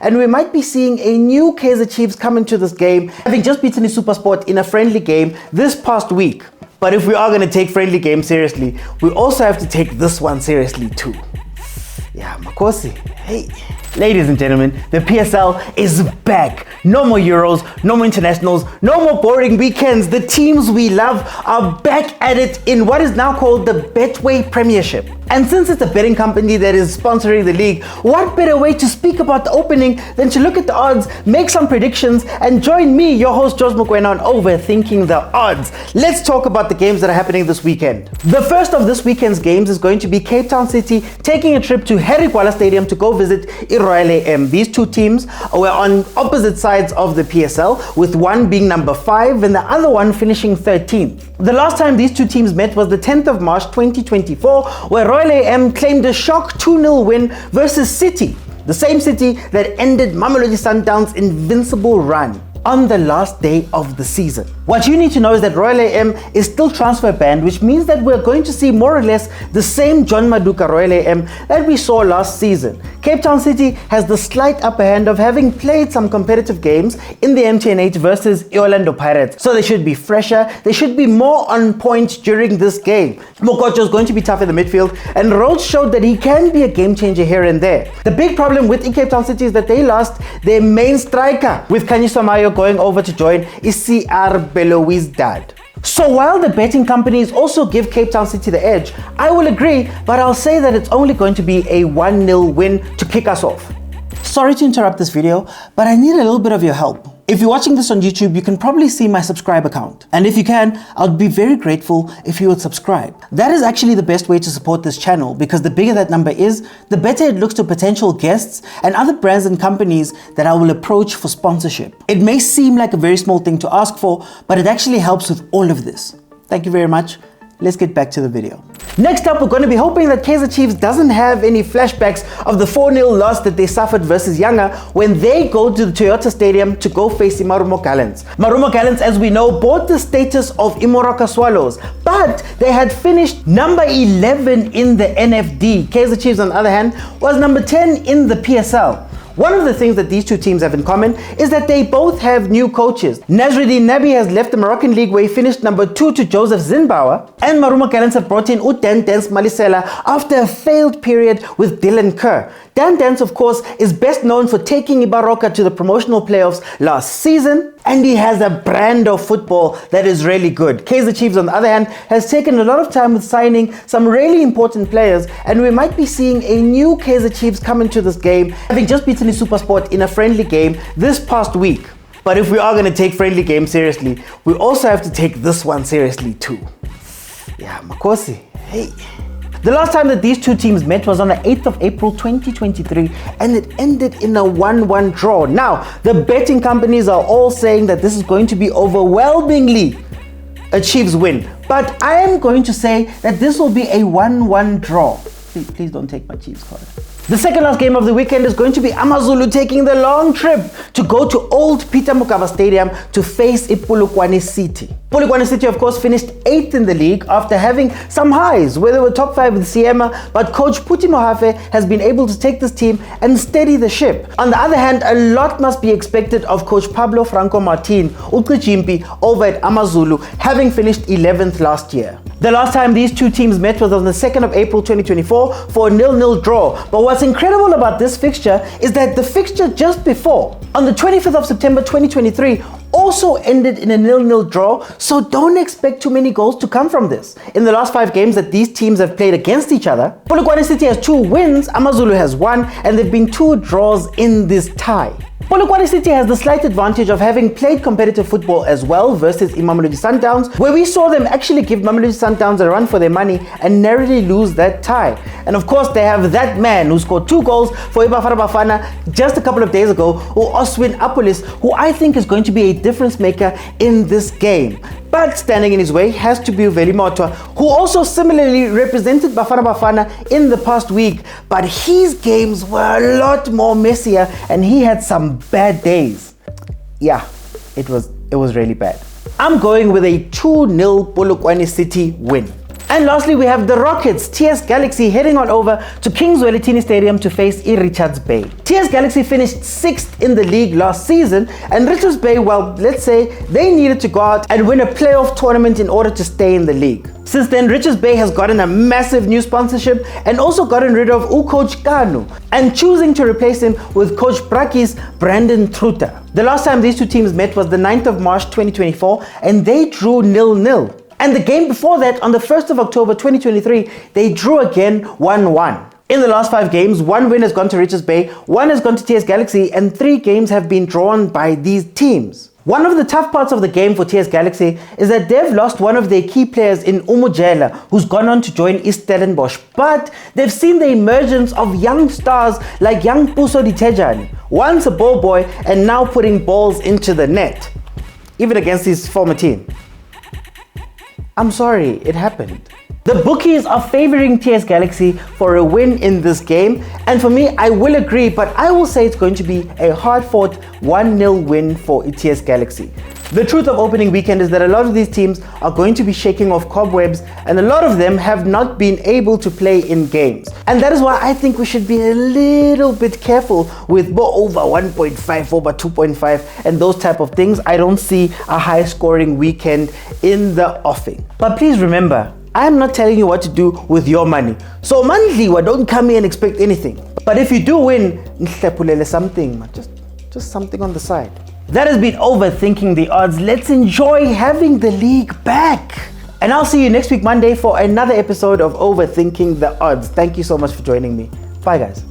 and we might be seeing a new Kaizer Chiefs come into this game, having just beaten the SuperSport in a friendly game this past week. But if we are going to take friendly games seriously, we also have to take this one seriously too. Yeah, Makosi, hey. Ladies and gentlemen, the PSL is back. No more Euros, no more internationals, no more boring weekends. The teams we love are back at it in what is now called the BETWAY Premiership. And since it's a betting company that is sponsoring the league, what better way to speak about the opening than to look at the odds, make some predictions, and join me, your host George Mokwena, on Overthinking the Odds. Let's talk about the games that are happening this weekend. The first of this weekend's games is going to be Cape Town City taking a trip to Harry Gwala Stadium to go visit Royal AM. These two teams were on opposite sides of the PSL, with one being number 5 and the other one finishing 13th. The last time these two teams met was the 10th of March 2024, where Royal AM claimed a shock 2-0 win versus City, the same City that ended Mamelodi Sundowns' invincible run on the last day of the season. What you need to know is that Royal AM is still transfer banned, which means that we're going to see more or less the same John Maduka Royal AM that we saw last season. Cape Town City has the slight upper hand of having played some competitive games in the MTN8 versus Orlando Pirates, so they should be fresher, they should be more on point during this game. Mokocho is going to be tough in the midfield, and Rhodes showed that he can be a game changer here and there. The big problem with Cape Town City is that they lost their main striker, with Khanye going over to join CR Belowi's dad. So while the betting companies also give Cape Town City the edge, I will agree, but I'll say that it's only going to be a 1-0 win to kick us off. Sorry to interrupt this video, but I need a little bit of your help. If you're watching this on YouTube, you can probably see my subscriber count. And if you can, I'd be very grateful if you would subscribe. That is actually the best way to support this channel, because the bigger that number is, the better it looks to potential guests and other brands and companies that I will approach for sponsorship. It may seem like a very small thing to ask for, but it actually helps with all of this. Thank you very much. Let's get back to the video. Next up, we're going to be hoping that Kaizer Chiefs doesn't have any flashbacks of the 4-0 loss that they suffered versus Yanga when they go to the Toyota Stadium to go face the Marumo Gallants. Marumo Gallants, as we know, bought the status of Imoroka Swallows, but they had finished number 11 in the NFD. Kaizer Chiefs, on the other hand, was number 10 in the PSL. One of the things that these two teams have in common is that they both have new coaches. Nasruddin Nabi has left the Moroccan League, where he finished number 2 to Joseph Zinbauer, and Marumo Gallants have brought in Dan Dance Malisela after a failed period with Dylan Kerr. Dan Dance, of course, is best known for taking Ibaroka to the promotional playoffs last season, and he has a brand of football that is really good. Kaizer Chiefs, on the other hand, has taken a lot of time with signing some really important players, and we might be seeing a new Kaizer Chiefs come into this game, having just beaten the SuperSport in a friendly game this past week. But if we are going to take friendly games seriously, we also have to take this one seriously too. Yeah, Makosi, hey. The last time that these two teams met was on the 8th of April 2023, and it ended in a 1-1 draw. Now, the betting companies are all saying that this is going to be overwhelmingly a Chiefs win, but I am going to say that this will be a 1-1 draw. Please don't take my Chiefs card. The second last game of the weekend is going to be AmaZulu taking the long trip to go to Old Peter Mokaba Stadium to face Polokwane City. Polokwane City, of course, finished 8th in the league after having some highs where they were top 5 with Siema, but coach Puti Mohafe has been able to take this team and steady the ship. On the other hand, a lot must be expected of coach Pablo Franco Martin Uqijimpi over at AmaZulu, having finished 11th last year. The last time these two teams met was on the 2nd of April 2024 for a 0-0 draw. But what's incredible about this fixture is that the fixture just before, on the 25th of September 2023, also ended in a 0-0 draw, so don't expect too many goals to come from this. In the last 5 games that these teams have played against each other, Polokwane City has 2 wins, AmaZulu has 1, and there have been 2 draws in this tie. Polokwane City has the slight advantage of having played competitive football as well versus Mamelodi Sundowns, where we saw them actually give Mamelodi Sundowns a run for their money and narrowly lose that tie. And of course, they have that man who scored 2 goals for bafana just a couple of days ago, Oswin Apolis, who I think is going to be a difference maker in this game. But standing in his way has to be Veli Motwa, who also similarly represented Bafana in the past week, but his games were a lot more messier and he had some bad days. Yeah, it was really bad. I'm going with a 2-0 Polokwane City win. And lastly, we have the Rockets, TS Galaxy, heading on over to Kings Welitini Stadium to face Richards Bay. TS Galaxy finished 6th in the league last season, and Richards Bay, well, let's say they needed to go out and win a playoff tournament in order to stay in the league. Since then, Richards Bay has gotten a massive new sponsorship and also gotten rid of Coach Kanu and choosing to replace him with Coach Braki's Brandon Truta. The last time these two teams met was the 9th of March 2024, and they drew 0-0. And the game before that, on the 1st of October 2023, they drew again 1-1. In the last 5 games, 1 win has gone to Richards Bay, 1 has gone to TS Galaxy, and 3 games have been drawn by these teams. One of the tough parts of the game for TS Galaxy is that they've lost one of their key players in Umujela, who's gone on to join Stellenbosch. But they've seen the emergence of young stars like young Puso Ditejani, once a ball boy and now putting balls into the net, even against his former team. I'm sorry, it happened. The bookies are favoring TS Galaxy for a win in this game, and for me, I will agree, but I will say it's going to be a hard-fought 1-0 win for TS Galaxy. The truth of opening weekend is that a lot of these teams are going to be shaking off cobwebs, and a lot of them have not been able to play in games. And that is why I think we should be a little bit careful with over 1.5, over 2.5, and those type of things. I don't see a high-scoring weekend in the offing. But please remember, I'm not telling you what to do with your money. So Mandliwa, don't come here and expect anything. But if you do win, something, just something on the side. That has been Overthinking the Odds. Let's enjoy having the league back. And I'll see you next week, Monday, for another episode of Overthinking the Odds. Thank you so much for joining me. Bye, guys.